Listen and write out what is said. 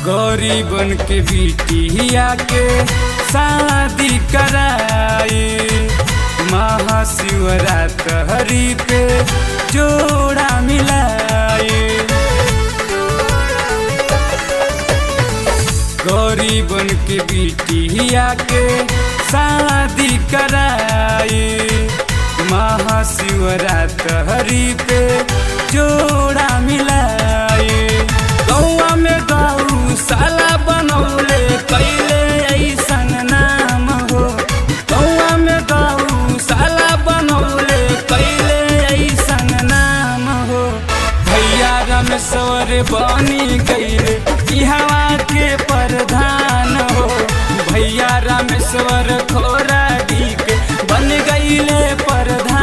गरीबन के बिटिया के शादी कराई, महाशिवरात्रि पे जोड़ा मिलाई। गरीबन के बिटिया के शादी कराई, महाशिवरात्रि पे जोड़ा मिलाई। गौआ में गौशाला बनौले कैले ऐसन नाम हो, गौआ में गौशाला बनौले कैले ऐसन नाम हो। भैया रामेश्वर बनी गईले इहवा के प्रधान हो, भैया रामेश्वर खोराडी के बन गईले प्रधान।